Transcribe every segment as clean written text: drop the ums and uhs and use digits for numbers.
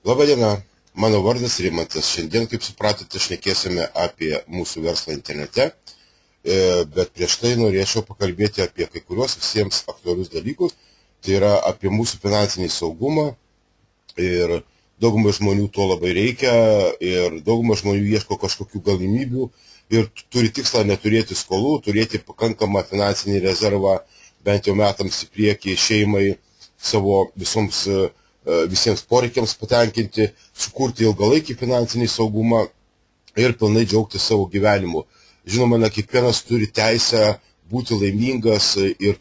Labą dieną, mano vardas Rimantas. Šiandien, kaip supratote, šnekėsime apie mūsų verslą internete, bet prieš tai norėčiau pakalbėti apie kai kurios visiems aktualius dalykus. Tai yra apie mūsų finansinį saugumą ir daugumai žmonių to labai reikia ir daugumai žmonių ieško kažkokių galimybių ir turi tikslą neturėti skolų, turėti pakankamą finansinį rezervą bent jau metams į priekį šeimai, savo visiems poreikiams patenkinti, sukurti ilgalaikį finansinį saugumą ir pilnai džiaugtis savo gyvenimu. Žinoma, kiekvienas turi teisę būti laimingas ir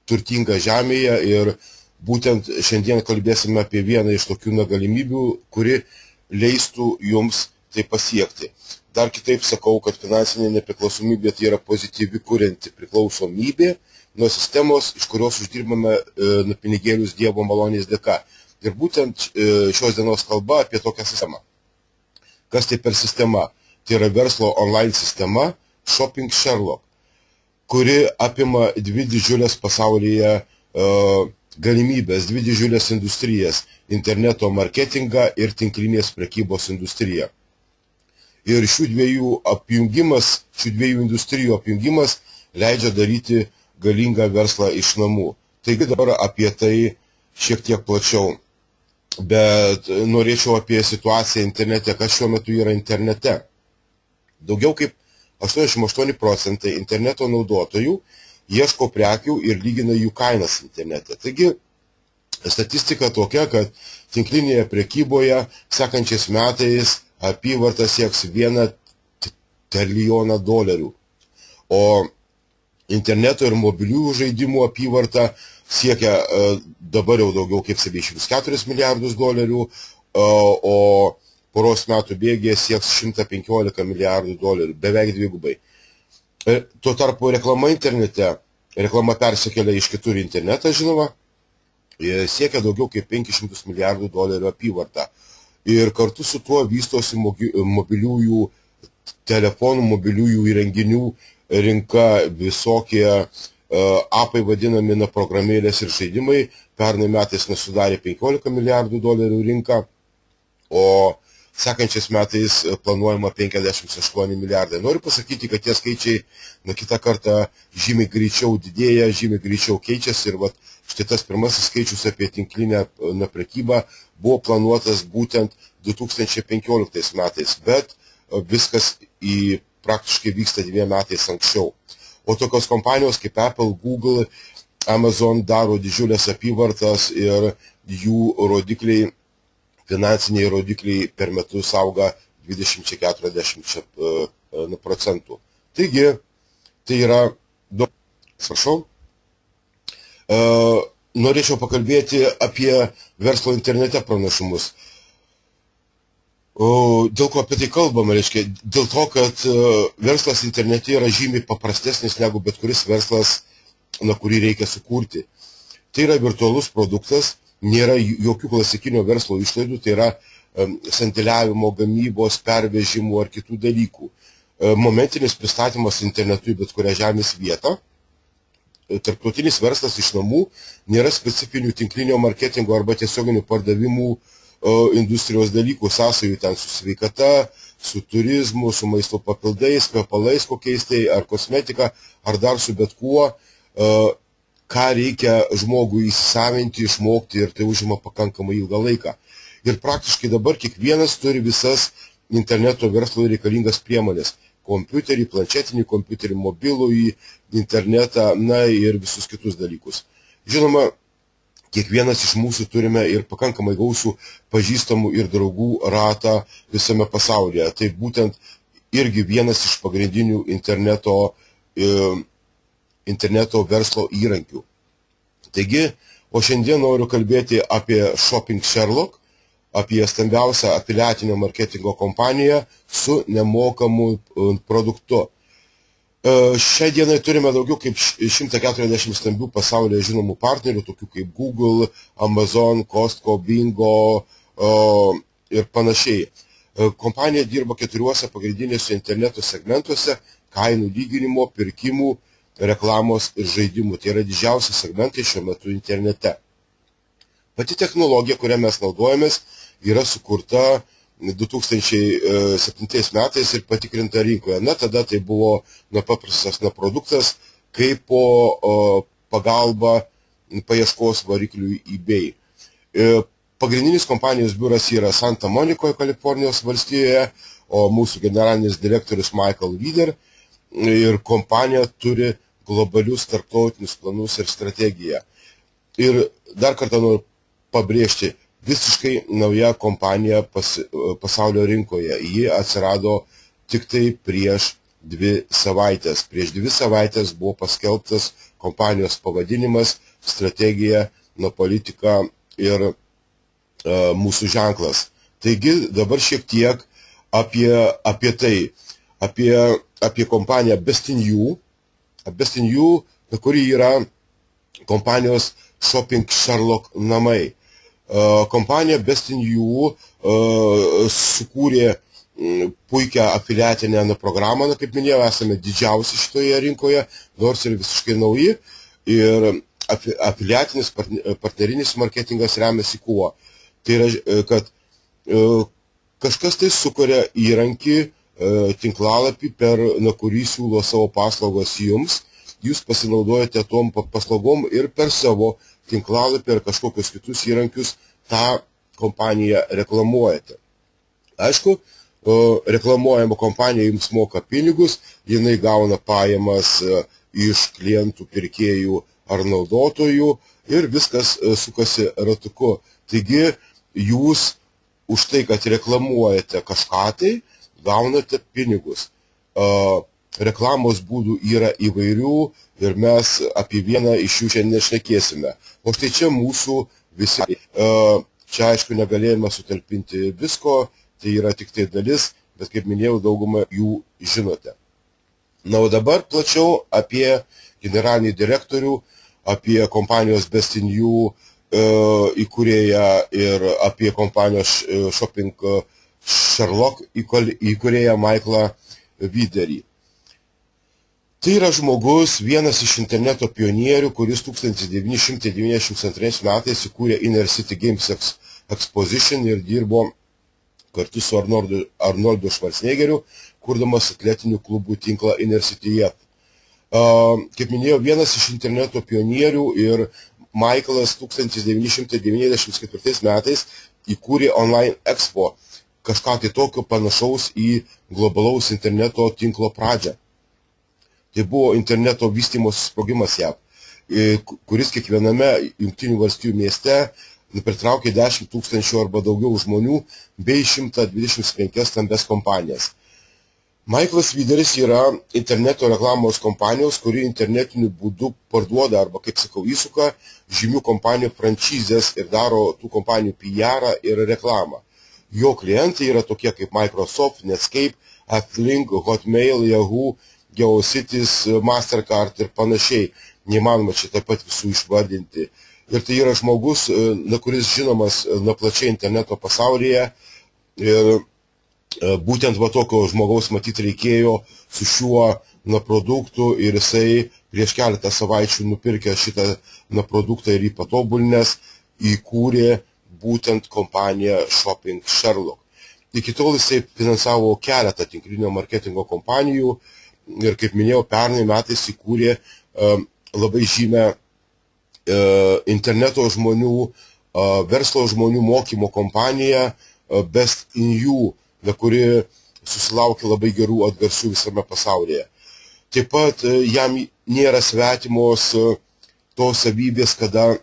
turtingas žemėje ir būtent šiandien kalbėsime apie vieną iš tokių galimybių, kuri leistų jums tai pasiekti. Dar kitaip sakau, kad finansinė nepriklausomybė tai yra pozityvi kurianti priklausomybė nuo sistemos, iš kurios uždirbame pinigėlius Dievo malonės dėka. Ir būtent šios dienos kalba apie tokią sistemą. Kas tai per sistema? Tai yra verslo online sistema Shopping Sherlock, kuri apima dvi didžiulės pasaulyje galimybės, dvi didžiulės industrijas - interneto marketingą ir tinklinės prekybos industriją. Ir šių dviejų industrijų apjungimas leidžia daryti galingą verslą iš namų. Taigi dabar apie tai šiek tiek plačiau. Bet norėčiau apie situaciją internete, kas šiuo metu yra internete. Daugiau kaip 88% interneto naudotojų ieško prekių ir lygina jų kainas internete. Taigi, statistika tokia, kad tinklinėje prekyboje sekančiais metais apyvarta sieks $1 trilijoną. O interneto ir mobiliųjų žaidimų apyvarta siekia dabar jau daugiau kaip $74 milijardus, o poros metų bėgyje sieks $115 milijardų, beveik dvigubai. Tuo tarpu reklama internete, reklama persikelia iš kitur internetą, žinoma, siekia daugiau kaip $500 milijardų apyvartą. Ir kartu su tuo vystosi mobiliųjų telefonų, mobiliųjų įrenginių rinka, visokie apai vadinami programėlės ir žaidimai. Pernai metais nesudarė $15 milijardų rinką, o sekančiais metais planuojama 58 milijardai. Noriu pasakyti, kad tie skaičiai kitą kartą žymiai greičiau didėja, žymiai greičiau keičiasi ir štai tas pirmasis skaičius apie tinklinę prekybą buvo planuotas būtent 2015 metais, bet viskas praktiškai vyksta 2 metais anksčiau. O tokios kompanijos kaip Apple, Google, Amazon daro didžiulės apyvartas ir jų rodikliai, finansiniai rodikliai per metus auga 20–40%. Taigi, tai yra daug. Prašau. Norėčiau pakalbėti apie verslo internete pranašumus. Dėl ko apie tai kalbama, reiškia? Dėl to, kad verslas internete yra žymiai paprastesnis negu bet kuris verslas, kurį reikia sukurti. Tai yra virtualus produktas, nėra jokių klasikinio verslo išlaidų, tai yra sandėliavimo, gamybos, pervežimų ar kitų dalykų. Momentinis pristatymas internetu į bet kurią žemės vietą. Tarptautinis verslas iš namų, nėra specifinių tinklinio marketingo arba tiesioginių pardavimų industrijos dalykų, sąsajų ten su sveikata, su turizmu, su maisto papildais, kvepalais kokiais tai, ar kosmetika, ar dar su bet kuo, ką reikia žmogui įsisavinti, išmokti ir tai užima pakankamai ilgą laiką. Ir praktiškai dabar kiekvienas turi visas interneto verslo reikalingas priemonės. Kompiuterį, planšetinį kompiuterį, mobilųjį internetą, ir visus kitus dalykus. Žinoma, kiekvienas iš mūsų turime ir pakankamai gausų pažįstamų ir draugų ratą visame pasaulyje. Tai būtent irgi vienas iš pagrindinių interneto verslo įrankių. Taigi, o šiandien noriu kalbėti apie Shopping Sherlock, apie stambiausią afiliatinio marketingo kompaniją su nemokamu produktu. Šiai dienai turime daugiau kaip 140 stambių pasaulyje žinomų partnerių, tokių kaip Google, Amazon, Costco, Bingo ir panašiai. Kompanija dirba 4 pagrindinėse interneto segmentuose - kainų lyginimo, pirkimų, reklamos ir žaidimų. Tai yra didžiausi segmentai šiuo metu internete. Pati technologija, kurią mes naudojamės, yra sukurta 2007 metais ir patikrinta rinkoje. Na, tada tai buvo paprastas produktas kaip po pagalba paieškos varikliui eBay. Pagrindinis kompanijos biuras yra Santa Monikoje, Kalifornijos valstijoje, o mūsų generalinis direktorius Michael Reeder ir kompanija turi globalius tarptautinius planus ir strategiją. Ir dar kartą noriu pabrėžti, visiškai nauja kompanija pasaulio rinkoje. Ji atsirado tik tai prieš 2 savaitės. Prieš 2 savaitės buvo paskelbtas kompanijos pavadinimas, strategija, politika ir mūsų ženklas. Taigi dabar šiek tiek apie tai, apie kompaniją Best in You, kuri yra kompanijos Shopping Sherlock namai. Kompanija Best in You sukūrė puikią afiliatinę programą, kaip minėjau, esame didžiausi šitoje rinkoje, nors ir visiškai nauji. Ir afiliatinis partnerinis marketingas remiasi kuo. Tai yra, kad kažkas tai sukuria įrankį, tinklalapį, per kurį siūlo savo paslaugas jums. Jūs pasinaudojate tom paslaugom ir per savo tinklalapį ir kažkokius kitus įrankius tą kompaniją reklamuojate. Aišku, reklamuojama kompanija jums moka pinigus, jinai gauna pajamas iš klientų, pirkėjų ar naudotojų ir viskas sukasi ratuku. Taigi, jūs už tai, kad reklamuojate kažką tai, gaunate pinigus. Reklamos būdų yra įvairių ir mes apie vieną iš jų šiandien šnekėsime. O štai čia mūsų visi, čia aišku negalėjome sutalpinti visko, tai yra tik tai dalis, bet kaip minėjau, daugumą jų žinote. Na, o dabar plačiau apie generalinį direktorių, apie kompanijos Best in You įkūrėją ir apie kompanijos Shopping Sherlock įkūrėją Michaelą Reederį. Tai yra žmogus, vienas iš interneto pionierių, kuris 1992 metais įkūrė Inner City Games Exposition ir dirbo kartu su Arnoldu Schwarzeneggeriu, kurdamas atletinių klubų tinklą Inner Cityje. Kaip minėjau, vienas iš interneto pionierių ir Michaelas 1994 metais įkūrė Online Expo, kažką tai tokio panašaus į globalaus interneto tinklo pradžią. Tai buvo interneto vystymosi sprogimas JAV, kuris kiekviename Jungtinių valstijų mieste pritraukė 10 000 arba daugiau žmonių bei 125 stambes kompanijas. Michaelas Reederis yra interneto reklamos kompanijos, kuri internetiniu būdu parduoda arba, kaip sakau, įsuka žymių kompanijų frančizės ir daro tų kompanijų PR ir reklamą. Jo klientai yra tokie kaip Microsoft, Netscape, Adlink, Hotmail, Yahoo, GeoCities, Mastercard ir panašiai. Neįmanoma čia taip pat visų išvardinti. Ir tai yra žmogus, kuris žinomas plačiai interneto pasaulyje. Ir būtent va tokio žmogaus matyti reikėjo su šiuo produktu ir jisai prieš keletą savaičių nupirkė šitą produktą ir jį patobulinęs, įkūrė būtent kompaniją Shopping Sherlock. Iki tol jisai finansavo keletą tinklinio marketingo kompanijų ir, kaip minėjau, pernai metais įkūrė labai žymę interneto žmonių, verslo žmonių mokymo kompaniją Best in You, kuri susilaukė labai gerų atgarsių visame pasaulyje. Taip pat jam nėra svetimos tos savybės, kada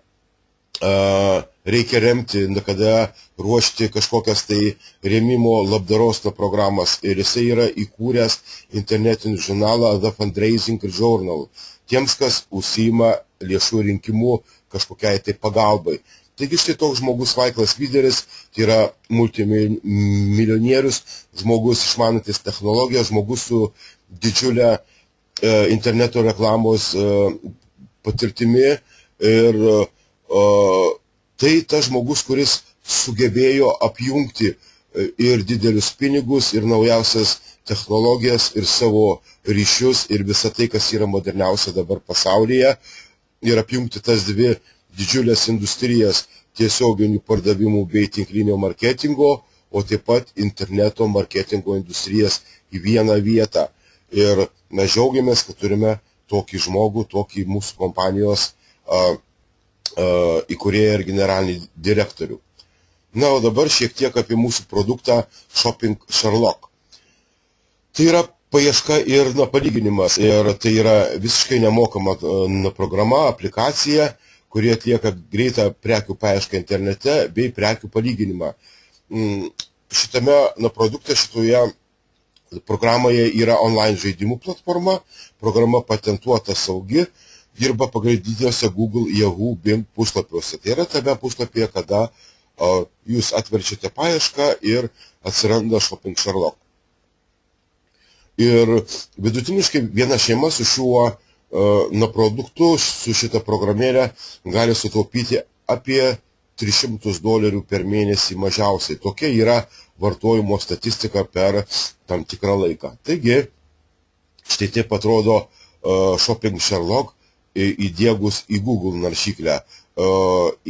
reikia remti, kada ruošti kažkokias tai rėmimo labdaros programas. Ir jisai yra įkūręs internetinį žurnalą The Fundraising Journal, tiems, kas užsiima lėšų rinkimu kažkokiai tai pagalbai. Taigi štai toks žmogus Michaelas Reederis, tai yra multimilijonierius, žmogus išmanantis technologiją, žmogus su didžiulė interneto reklamos patirtimi ir tai tas žmogus, kuris sugebėjo apjungti ir didelius pinigus, ir naujausias technologijas, ir savo ryšius, ir visą tai, kas yra moderniausia dabar pasaulyje, ir apjungti tas dvi didžiulės industrijas, tiesioginių pardavimų bei tinklinio marketingo, o taip pat interneto marketingo industrijas į vieną vietą. Ir mes džiaugiamės, kad turime tokį žmogų, tokį mūsų kompanijos įkūrėją ir generalinį direktorių. Na, o dabar šiek tiek apie mūsų produktą Shopping Sherlock. Tai yra paieška ir palyginimas, ir tai yra visiškai nemokama programa, aplikacija, kuri atlieka greitą prekių paiešką internete bei prekių palyginimą. Šitame produkte, šitoje programoje yra online žaidimų platforma, programa patentuota, saugi, dirba pagrindiniuose Google, Yahoo, Bing puslapiuose. Tai yra tame puslapyje, kada jūs atverčiate paiešką ir atsiranda Shopping Sherlock. Ir vidutiniškai viena šeima su šiuo produktu, su šita programėlė gali sutaupyti apie $300 per mėnesį mažiausiai. Tokia yra vartojimo statistika per tam tikrą laiką. Taigi, štai taip atrodo Shopping Sherlock įdiegus į Google naršyklę.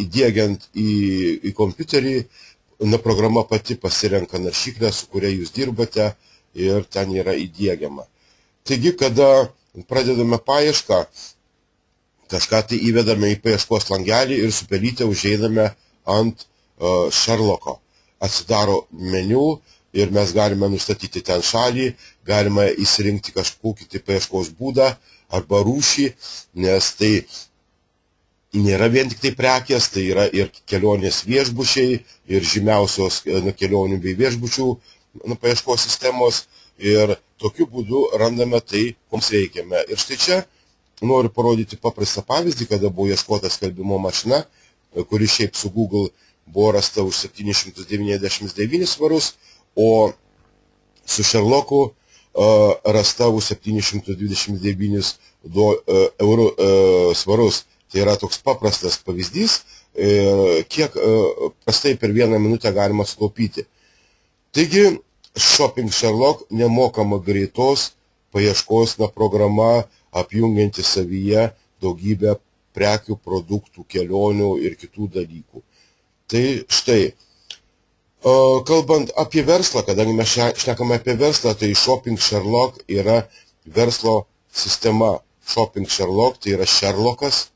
Įdiegiant į kompiuterį, programa pati pasirenka naršyklę, su kuria jūs dirbate, ir ten yra įdiegiama. Taigi, kada pradedame paiešką, kažką tai įvedame į paieškos langelį ir su pelyte užeiname ant Sherlocko. Atsidaro meniu ir mes galime nustatyti ten šalį, galime įsirinkti kažkokį tai paieškos būdą arba rūšį, nes tai nėra vien tik tai prekės, tai yra ir kelionės viešbučiai, ir žymiausios kelionių bei viešbučių paieškos sistemos, ir tokiu būdu randame tai, ko mums reikiame. Ir štai čia noriu parodyti paprastą pavyzdį, kada buvo ieškota skelbimo mašina, kuri šiaip su Google buvo rasta už 799 svarus, o su Sherlocku rasta už 729 svarus. Tai yra toks paprastas pavyzdys, kiek prastai per vieną minutę galima sutaupyti. Taigi, Shopping Sherlock nemokama greitos paieškos programa, apjungianti savyje daugybę prekių, produktų, kelionių ir kitų dalykų. Tai štai, kalbant apie verslą, kadangi mes šnekame apie verslą, tai Shopping Sherlock yra verslo sistema. Shopping Sherlock tai yra Sherlockas.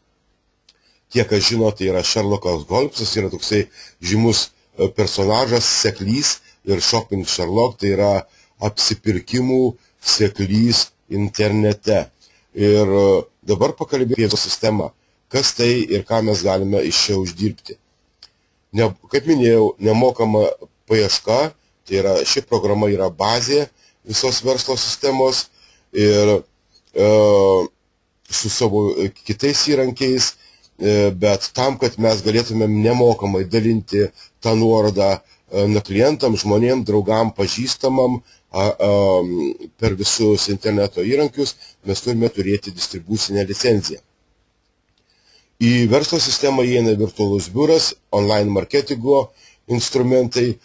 Tie, kas žino, tai yra Sherlockas Holmsas, yra toksai žymus personažas, seklys, ir Shopping Sherlock tai yra apsipirkimų seklys internete. Ir dabar pakalbėsiu apie sistemą, kas tai ir ką mes galime iš čia uždirbti. Kaip minėjau, nemokama paieška, tai yra ši programa yra bazė visos verslo sistemos ir su savo kitais įrankiais, bet tam, kad mes galėtumėm nemokamai dalinti tą nuorodą klientam, žmonėm, draugam, pažįstamam per visus interneto įrankius, mes turime turėti distribucinę licenciją. Į verslo sistemą įeina virtualus biuras, online marketingo instrumentai,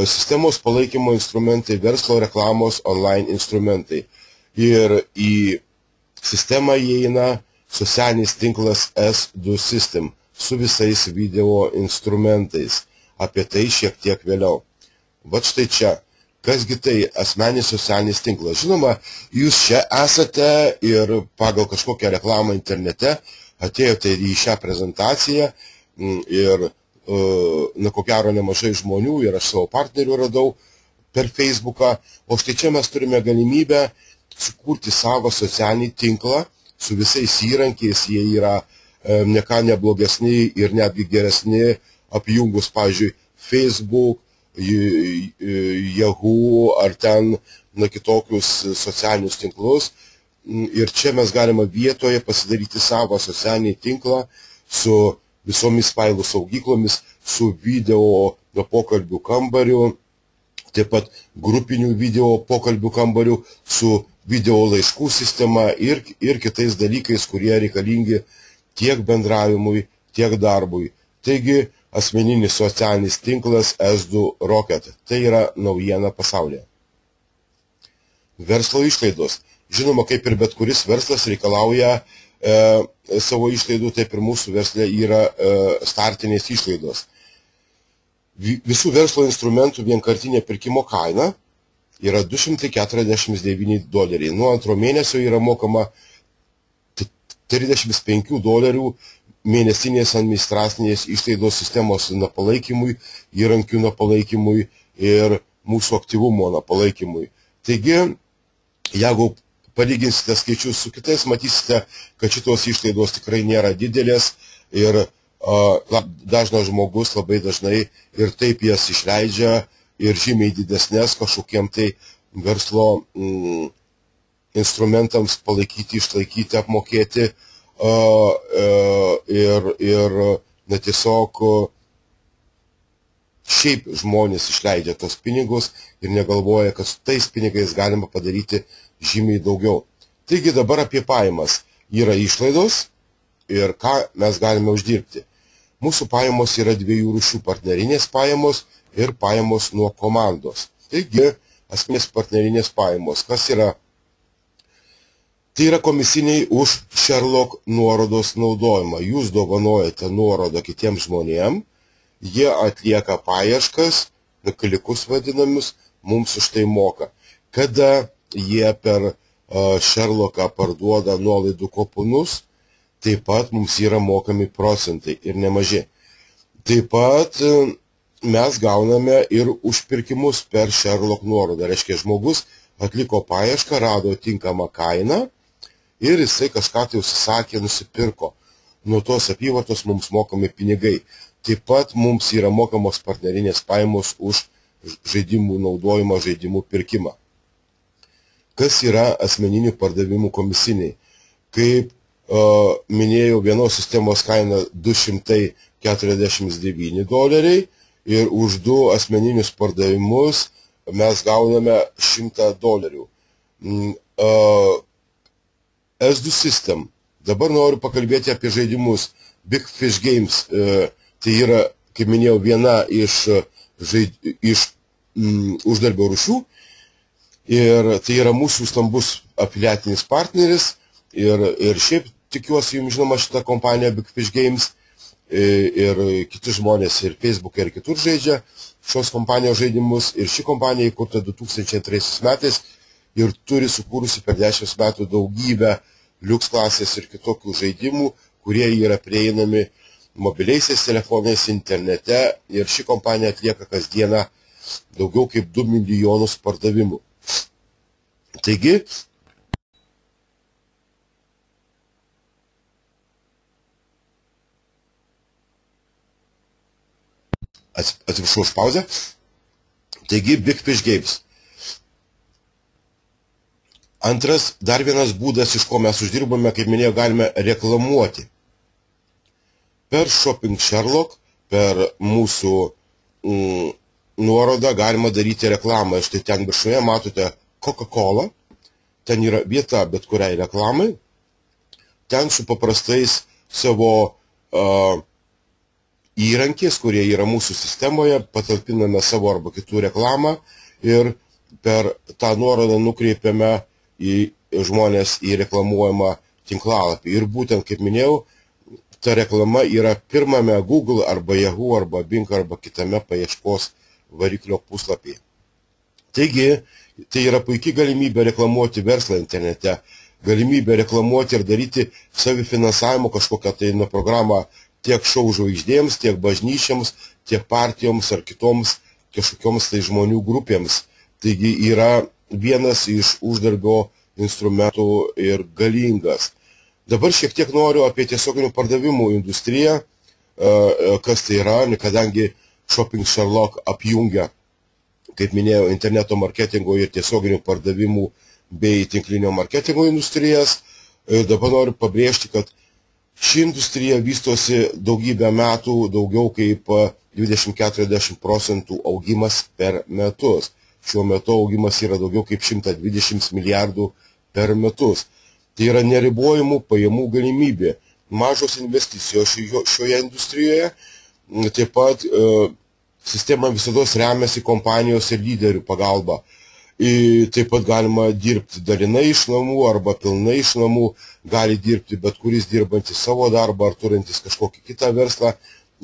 sistemos palaikymo instrumentai, verslo reklamos online instrumentai. Ir į sistemą įeina socialinis tinklas S2 System su visais video instrumentais. Apie tai šiek tiek vėliau. Vat štai čia. Kasgi tai asmeninis socialinis tinklas? Žinoma, jūs čia esate ir pagal kažkokią reklamą internete atėjote į šią prezentaciją ir, ko gero, nemažai žmonių ir aš savo partnerių radau per Facebooką. O štai čia mes turime galimybę sukurti savo socialinį tinklą su visais įrankiais. Jie yra ne ką neblogesni ir netgi geresni apjungus, pavyzdžiui, Facebook, Yahoo ar ten kitokius socialinius tinklus. Ir čia mes galime vietoje pasidaryti savo socialinį tinklą su visomis failų saugyklomis, su video pokalbių kambariu, taip pat grupinių video pokalbių kambariu, su video laiškų sistema ir kitais dalykais, kurie reikalingi tiek bendravimui, tiek darbui. Taigi, asmeninis socialinis tinklas S2 Rocket. Tai yra naujiena pasaulyje. Verslo išlaidos. Žinoma, kaip ir bet kuris verslas reikalauja savo išlaidų, taip ir mūsų versle yra startinės išlaidos. Visų verslo instrumentų vienkartinė pirkimo kaina yra $249. Nuo antro mėnesio yra mokama $35 mėnesinės administracinės išlaidos sistemos palaikymui, įrankių palaikymui ir mūsų aktyvumo palaikymui. Taigi, jeigu palyginsite skaičius su kitais, matysite, kad šitos išlaidos tikrai nėra didelės ir dažnas žmogus labai dažnai ir taip jas išleidžia ir žymiai didesnės kažkokiem tai verslo instrumentams palaikyti, išlaikyti, apmokėti ir tiesiog šiaip žmonės išleidžia tos pinigus ir negalvoja, kad su tais pinigais galima padaryti žymiai daugiau. Taigi dabar apie pajamas. Yra išlaidos ir ką mes galime uždirbti. Mūsų pajamos yra dviejų rūšių – partnerinės pajamos ir pajamos nuo komandos. Taigi, asmenės partnerinės pajamos. Kas yra? Tai yra komisiniai už Sherlock nuorodos naudojimą. Jūs dovanojate nuorodą kitiems žmonėms, jie atlieka paieškas, klikus vadinamus, mums už tai moka. Kada jie per Sherlocką parduoda nuolaidų kuponus, taip pat mums yra mokami procentai ir nemaži. Taip pat mes gauname ir užpirkimus per Sherlock nuorodą. Reiškia, žmogus atliko paiešką, rado tinkamą kainą ir jisai kažką tai užsisakė, nusipirko. Nuo tos apyvartos mums mokami pinigai. Taip pat mums yra mokamos partnerinės pajamos už žaidimų naudojimą, žaidimų pirkimą. Kas yra asmeninių pardavimų komisiniai? Kaip minėjau, vienos sistemos kaina $249 ir už 2 asmeninius pardavimus mes gauname $100. S2 System. Dabar noriu pakalbėti apie žaidimus. Big Fish Games. Tai yra, kaip minėjau, viena iš uždarbio rūšių. Ir tai yra mūsų stambus afiliatinis partneris. Ir šiaip tikiuosi, jums žinoma, šitą kompaniją Big Fish Games ir kiti žmonės ir Facebook ir kitur žaidžia šios kompanijos žaidimus. Ir ši kompanija įkurta 2003 metais ir turi sukūrusi per 10 metų daugybę liuks klasės ir kitokių žaidimų, kurie yra prieinami mobiliaisiais telefonais, internete. Ir ši kompanija atlieka kasdieną daugiau kaip 2 milijonus pardavimų. Taigi, atsiprašau už pauzę. Taigi, Big Fish Games. Antras, dar vienas būdas, iš ko mes uždirbame, kaip minėjau, galime reklamuoti. Per Shopping Sherlock, per mūsų nuorodą galima daryti reklamą. Štai ten viršuje matote Coca-Cola. Ten yra vieta bet kuriai reklamai. Ten su paprastais savo įrankiais, kurie yra mūsų sistemoje, patalpiname savo arba kitų reklamą ir per tą nuorodą nukreipiame į žmonės į reklamuojamą tinklalapį. Ir būtent, kaip minėjau, ta reklama yra pirmame Google arba Yahoo arba Bing arba kitame paieškos variklio puslapyje. Taigi, tai yra puikiai galimybė reklamuoti verslą internete, galimybė reklamuoti ir daryti savifinansavimo kažkokią tai programą tiek šou žvaigždėms, tiek bažnyčiams, tiek partijoms ar kitoms kažkokioms tai žmonių grupėms. Taigi yra vienas iš uždarbio instrumentų ir galingas. Dabar šiek tiek noriu apie tiesioginių pardavimų industriją, kas tai yra, kadangi Shopping Sherlock apjungia, kaip minėjau, interneto marketingo ir tiesioginių pardavimų bei tinklinio marketingo industrijas. Dabar noriu pabrėžti, kad ši industrija vystosi daugybę metų, daugiau kaip 20–40% augimas per metus. Šiuo metu augimas yra daugiau kaip 120 milijardų per metus. Tai yra neribojimų pajamų galimybė, mažos investicijos šioje industrijoje, taip pat sistema visada remiasi kompanijos ir lyderių pagalba. Taip pat galima dirbti dalinai iš namų arba pilnai iš namų, gali dirbti bet kuris dirbantis savo darbą ar turintis kažkokį kitą verslą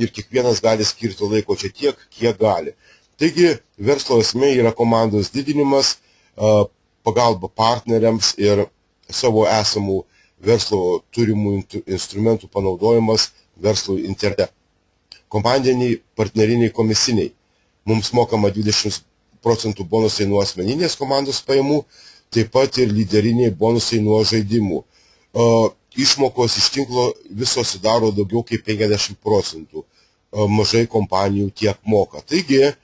ir kiekvienas gali skirti laiko čia tiek, kiek gali. Taigi verslo esmė yra komandos didinimas, pagalba partneriams ir savo esamų verslo turimų instrumentų panaudojimas verslo internete. Komandiniai partneriniai komisiniai. Mums mokama 20% bonusai nuo asmeninės komandos pajamų, taip pat ir lyderiniai bonusai nuo žaidimų. Išmokos iš tinklo visos sudaro daugiau kaip 50%. Mažai kompanijų tiek moka. Taigi,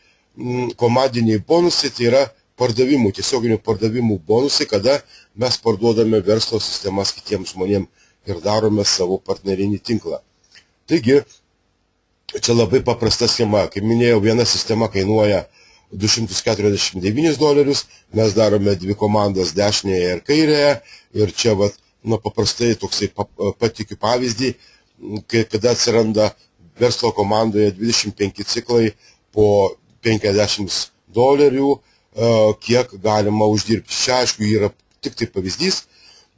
komandiniai bonusai tai yra pardavimų, tiesioginių pardavimų bonusai, kada mes parduodame verslo sistemas kitiems žmonėms ir darome savo partnerinį tinklą. Taigi, čia labai paprasta schema. Kaip minėjau, viena sistema kainuoja $249, mes darome dvi komandas dešinėje ir kairėje ir čia paprastai toksai patikiu pavyzdį, kada atsiranda verslo komandoje 25 ciklai po $50, kiek galima uždirbti. Čia, aišku, yra tik tai pavyzdys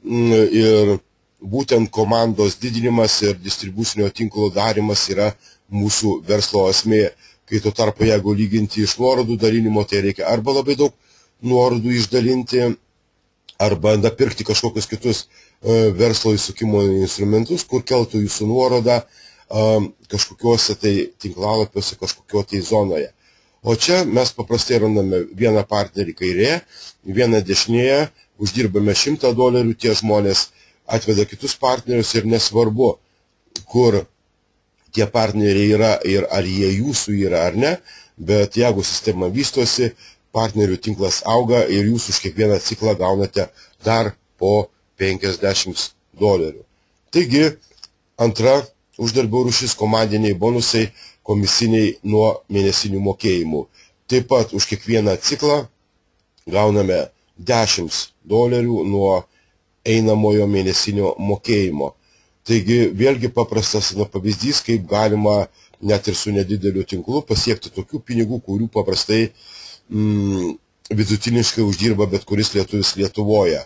ir būtent komandos didinimas ir distribucinio tinklo darimas yra mūsų verslo esmė. Kai tuo tarpu, jeigu lyginti iš nuorodų dalinimo, tai reikia arba labai daug nuorodų išdalinti, arba pirkti kažkokius kitus verslo įsukimo instrumentus, kur keltų jūsų nuorodą kažkokiuose tai tinklalapiuose, kažkokio tai zonoje. O čia mes paprastai randame vieną partnerį kairėje, vieną dešinėje, uždirbame $100, tie žmonės atveda kitus partnerius ir nesvarbu, kur tie partneriai yra ir ar jie jūsų yra ar ne, bet jeigu sistema vystosi, partnerių tinklas auga ir jūs už kiekvieną ciklą gaunate dar po $50. Taigi, antra uždarbio rūšis komandiniai bonusai komisiniai nuo mėnesinių mokėjimų. Taip pat už kiekvieną ciklą gauname $10 nuo einamojo mėnesinio mokėjimo. Taigi vėlgi paprastas pavyzdys, kaip galima net ir su nedideliu tinklu pasiekti tokių pinigų, kurių paprastai vidutiniškai uždirba bet kuris lietuvis Lietuvoje.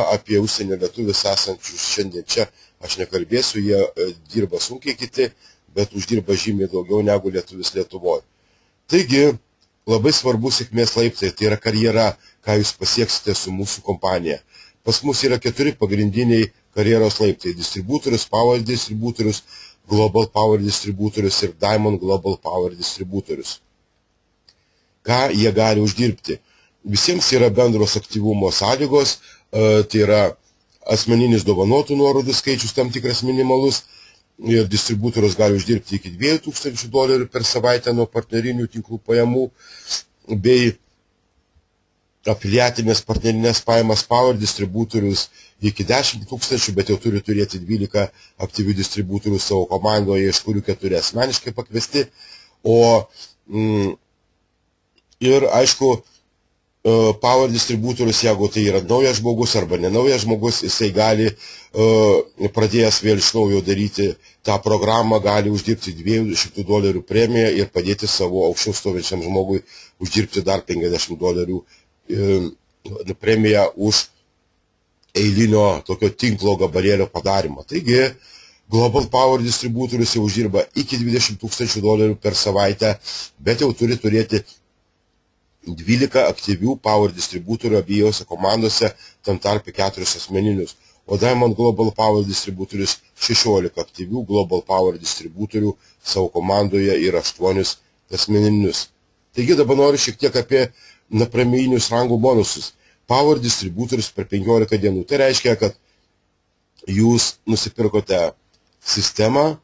Apie užsienio lietuvius esančius šiandien čia aš nekalbėsiu, jie dirba sunkiai kiti, bet uždirba žymiai daugiau negu lietuvis Lietuvoje. Taigi labai svarbu sėkmės laiptai, tai yra karjera, ką jūs pasieksite su mūsų kompanija. Pas mus yra 4 pagrindiniai karjeros laiptai – distributorius, Power distributorius, Global Power distributorius ir Diamond Global Power distributorius. Ką jie gali uždirbti? Visiems yra bendros aktyvumo sąlygos, tai yra asmeninis dovanotų nuorodų skaičius tam tikras minimalus ir distributorius gali uždirbti iki $2000 per savaitę nuo partnerinių tinklų pajamų bei afiliatinės partnerinės pajamas Power distributorius iki 10 000, bet jau turi turėti 12 aktyvių distributorių savo komandoje, iš kurių 4 asmeniškai pakviesti. Ir aišku, Power distributorius, jeigu tai yra naujas žmogus arba nenaujas žmogus, jisai gali, pradėjęs vėl iš naujo daryti tą programą, gali uždirbti $200 premiją ir padėti savo aukščiau stovinčiam žmogui uždirbti dar $50 premiją už eilinio tokio tinklo gabalėlio padarymą. Taigi, Global Power distributorius jau uždirba iki $20,000 per savaitę, bet jau turi turėti 12 aktyvių Power distributorių abiejose komandose, tam tarpe 4 asmeninius. O Diamond Global Power distributorius 16 aktyvių Global Power distributorių savo komandoje ir 8 asmeninius. Taigi dabar noriu šiek tiek apie premijinius rangų bonusus. Power distributorius per 15 dienų. Tai reiškia, kad jūs nusipirkote sistemą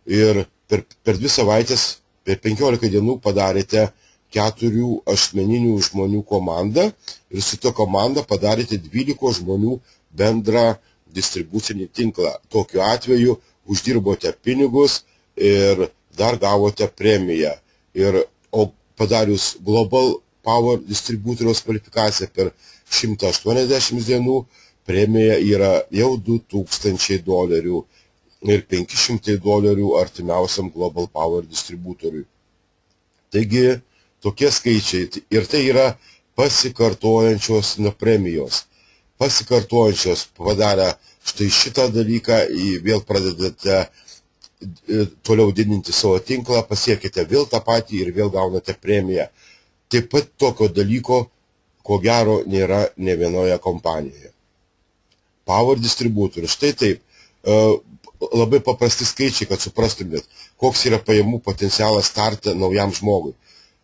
ir per 2 savaitės, per 15 dienų padarėte 4 asmeninių žmonių komandą ir su to komanda padarėte 12 žmonių bendrą distribucinį tinklą. Tokiu atveju uždirbote pinigus ir dar gavote premiją. O padarius Global Power distributoriaus kvalifikaciją per 180 dienų, premija yra jau $2000 ir $500 artimiausiam Global Power distributoriui. Taigi, tokie skaičiai. Ir tai yra pasikartojančios premijos. Pasikartojančios padarę štai šitą dalyką, vėl pradedate toliau didinti savo tinklą, pasiekite vėl tą patį ir vėl gaunate premiją. Taip pat tokio dalyko, ko gero, nėra ne vienoje kompanijoje. Power Distributor. Štai taip. Labai paprasti skaičiai, kad suprastumėt, koks yra pajamų potencialas starte naujam žmogui.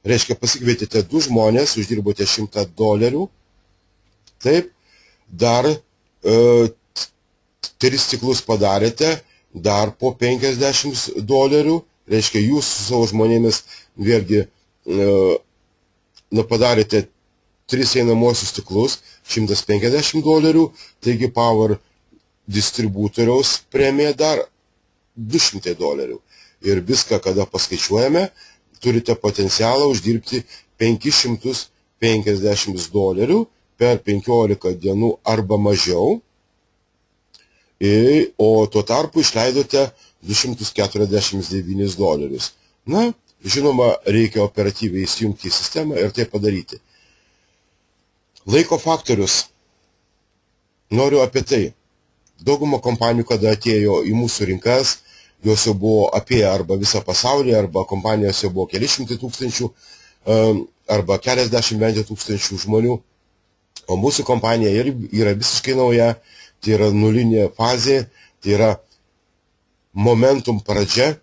Reiškia, pasikvietėte 2 žmonės, uždirbote $100. Taip, dar 3 stiklus padarėte, dar po $50. Reiškia, jūs su savo žmonėmis vėlgi padarėte 3 einamosius stiklus, $150, taigi Power distributoriaus premija dar $200. Ir viską, kada paskaičiuojame, turite potencialą uždirbti $550 per 15 dienų arba mažiau, o tuo tarpu išleidote $249. Na, žinoma, reikia operatyviai įsijungti į sistemą ir tai padaryti. Laiko faktorius. Noriu apie tai. Dauguma kompanijų, kada atėjo į mūsų rinkas, jos jau buvo apie arba visą pasaulį, arba kompanijos jau buvo keli šimtai tūkstančių, arba keliasdešimt tūkstančių žmonių. O mūsų kompanija yra visiškai nauja, tai yra nulinė fazė, tai yra momentum pradžia,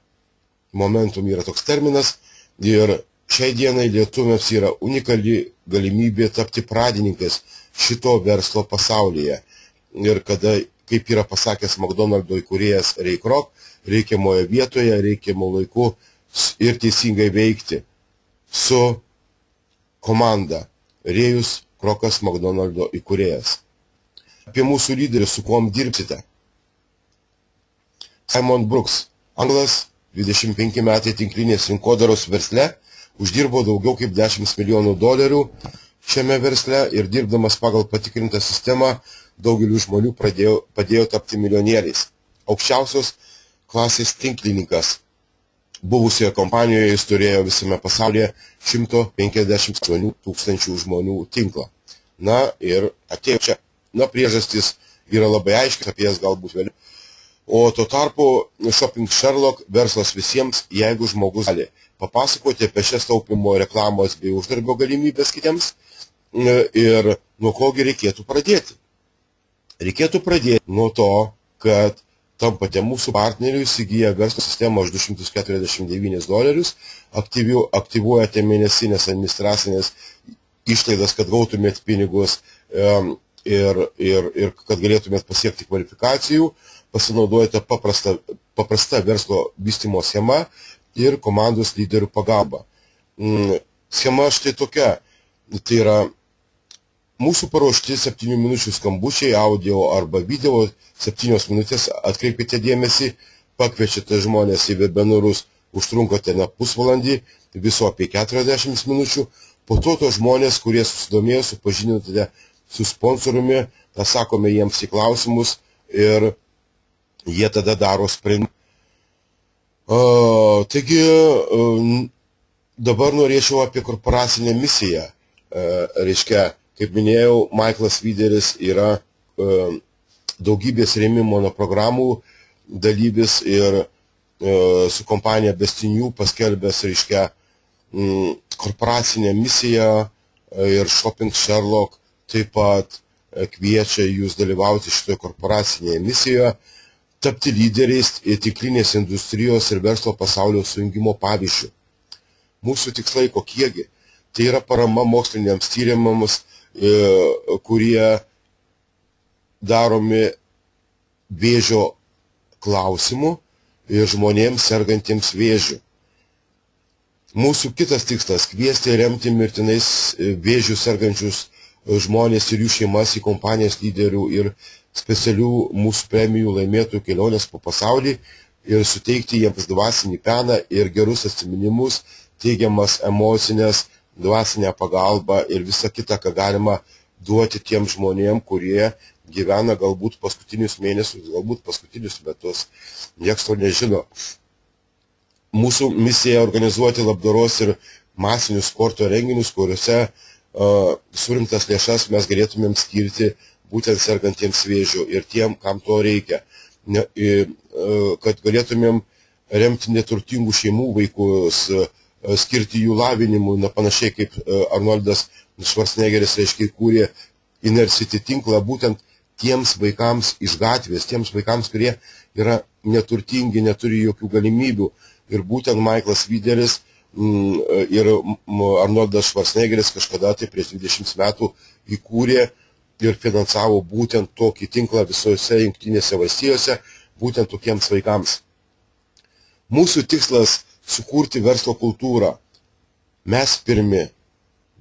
momentum yra toks terminas, ir šiai dienai lietuviams yra unikali galimybė tapti pradininkais šito verslo pasaulyje. Ir kada, kaip yra pasakęs McDonald'o įkūrėjas Ray Kroc, reikiamoje vietoje, reikiamo laiku ir teisingai veikti su komanda. Rėjus Krocas, McDonald'o įkūrėjas. Apie mūsų lyderius, su kuom dirbsite. Simon Brooks, anglas, 25 metai tinklinės rinkodaros versle, uždirbo daugiau kaip $10 milijonų šiame versle ir dirbdamas pagal patikrintą sistemą daugeliu žmonių padėjo tapti milijonieriais. Aukščiausios klasės tinklininkas. Buvusioje kompanijoje jis turėjo visame pasaulyje 158 tūkstančių žmonių tinklą. Na ir atėjo čia. Na, priežastys yra labai aiškios, apie jas galbūt vėliau. O tuo tarpu Shopping Sherlock verslas visiems, jeigu žmogus gali papasakoti apie šias taupimo reklamos bei uždarbio galimybės kitiems ir nuo kogi reikėtų pradėti. Reikėtų pradėti nuo to, kad tampate mūsų partnerių, įsigiję verslo sistemą už $249, aktyvuojate mėnesinės administracinės išlaidas, kad gautumėt pinigus ir kad galėtumėt pasiekti kvalifikacijų, pasinaudojate paprasta verslo vystymo schema ir komandos lyderių pagalba. Schema štai tokia, tai yra mūsų paruošti 7 minučių skambučiai, audio arba video, 7 minutės, atkreipkite dėmesį, pakviečiate žmonės į webinarus, užtrunkate ne pusvalandį, viso apie 40 minučių, po to žmonės, kurie susidomėjo, supažindinate su sponsoriumi, atsakome jiems į klausimus ir jie tada daro sprendimą. Taigi, dabar norėčiau apie korporacinę misiją. Reiškia, kaip minėjau, Michaelas Videris yra daugybės rėmimo programų dalyvis ir su kompanija Bestinių paskelbęs, reiškia, korporacinę misiją ir Shopping Sherlock taip pat kviečia jūs dalyvauti šitoje korporacinėje misijoje, tapti lyderiais tinklinės industrijos ir verslo pasaulio sujungimo pavyzdžių. Mūsų tikslai kokiegi? Tai yra parama moksliniams tyrimams, kurie daromi vėžio klausimų ir žmonėms sergantiems vėžiu. Mūsų kitas tikslas – kviesti remti mirtinais vėžių sergančius žmonės ir jų šeimas į kompanijas lyderių ir specialių mūsų premijų laimėtojų kelionės po pasaulį ir suteikti jiems dvasinį peną ir gerus atsiminimus, teigiamas emocinės, dvasinę pagalbą ir visą kitą, ką galima duoti tiem žmonėm, kurie gyvena galbūt paskutinius mėnesius, galbūt paskutinius metus. Niekas to nežino. Mūsų misija organizuoti labdaros ir masinius sporto renginius, kuriuose surinktas lėšas mes galėtumėm skirti būtent sergantiems vėžiu ir tiem, kam to reikia. Kad galėtumėm remti neturtingų šeimų vaikus, skirti jų lavinimui, panašiai kaip Arnoldas Schwarzeneggeris, reiškia, įkūrė Inner City tinklą būtent tiems vaikams iš gatvės, tiems vaikams, kurie yra neturtingi, neturi jokių galimybių. Ir būtent Michaelas Wideris ir Arnoldas Schwarzeneggeris kažkada tai prieš 20 metų įkūrė ir finansavo būtent tokį tinklą visose Jungtinėse valstijose, būtent tokiems vaikams. Mūsų tikslas sukurti verslo kultūrą. Mes pirmi,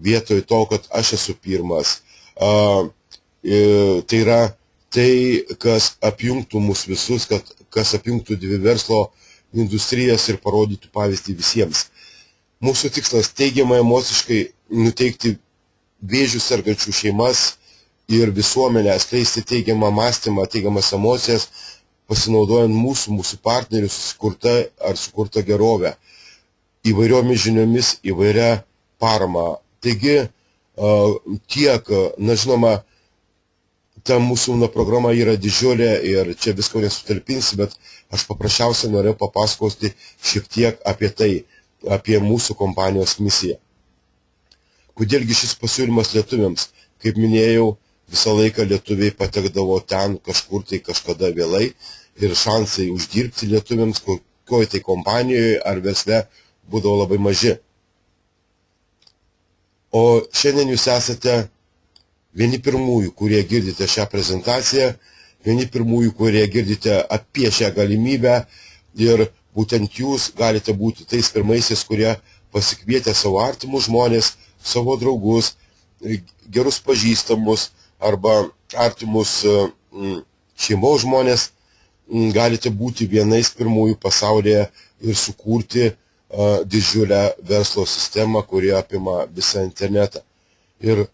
vietoj to, kad aš esu pirmas. Tai yra tai, kas apjungtų mus visus, kas apjungtų dvi verslo industrijas ir parodytų pavyzdį visiems. Mūsų tikslas teigiamai emociškai nuteikti vėžių sergančių šeimas ir visuomenę, skleisti teigiamą mąstymą, teigiamas emocijas, pasinaudojant mūsų partnerių sukurtą gerovę, įvairiomis žiniomis, įvairia parama. Taigi, tiek, žinoma, ta mūsų programa yra didžiulė ir čia visko nesutalpinsi, bet aš paprasčiausiai norėjau papasakoti šiek tiek apie tai, apie mūsų kompanijos misiją. Kodėlgi šis pasiūlymas lietuviams? Kaip minėjau, visą laiką lietuviai patekdavo ten kažkur tai kažkada vėlai ir šansai uždirbti lietuviams kokioj tai kompanijoje ar versle būdavo labai maži. O šiandien jūs esate vieni pirmųjų, kurie girdite šią prezentaciją, vieni pirmųjų, kurie girdite apie šią galimybę ir būtent jūs galite būti tais pirmaisiais, kurie pasikvietę savo artimus žmonės, savo draugus, gerus pažįstamus arba artimus šeimos žmonės, galite būti vienais pirmųjų pasaulyje ir sukurti didžiulę verslo sistemą, kuri apima visą internetą. Ir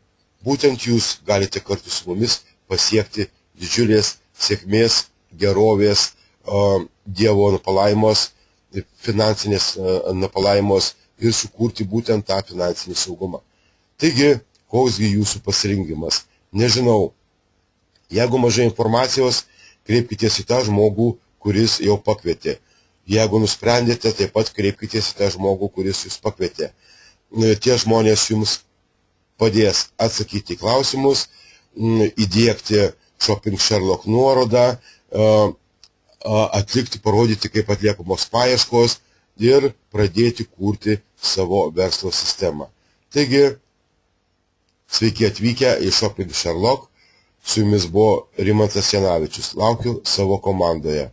būtent jūs galite kartu su mumis pasiekti didžiulės sėkmės, gerovės, Dievo palaimos, finansinės palaimos ir sukurti būtent tą finansinį saugumą. Taigi, koksgi jūsų pasirinkimas? Nežinau. Jeigu mažai informacijos, kreipkitės į tą žmogų, kuris jau pakvietė. Jeigu nusprendėte, taip pat kreipkitės į tą žmogų, kuris jūs pakvietė. Tie žmonės jums padės atsakyti į klausimus, įdiegti Shopping Sherlock nuorodą, atlikti, parodyti, kaip atliekamos paieškos ir pradėti kurti savo verslo sistemą. Taigi, sveiki atvykę į Shopping Sherlock. Su jumis buvo Rimantas Janavičius. Laukiu savo komandoje.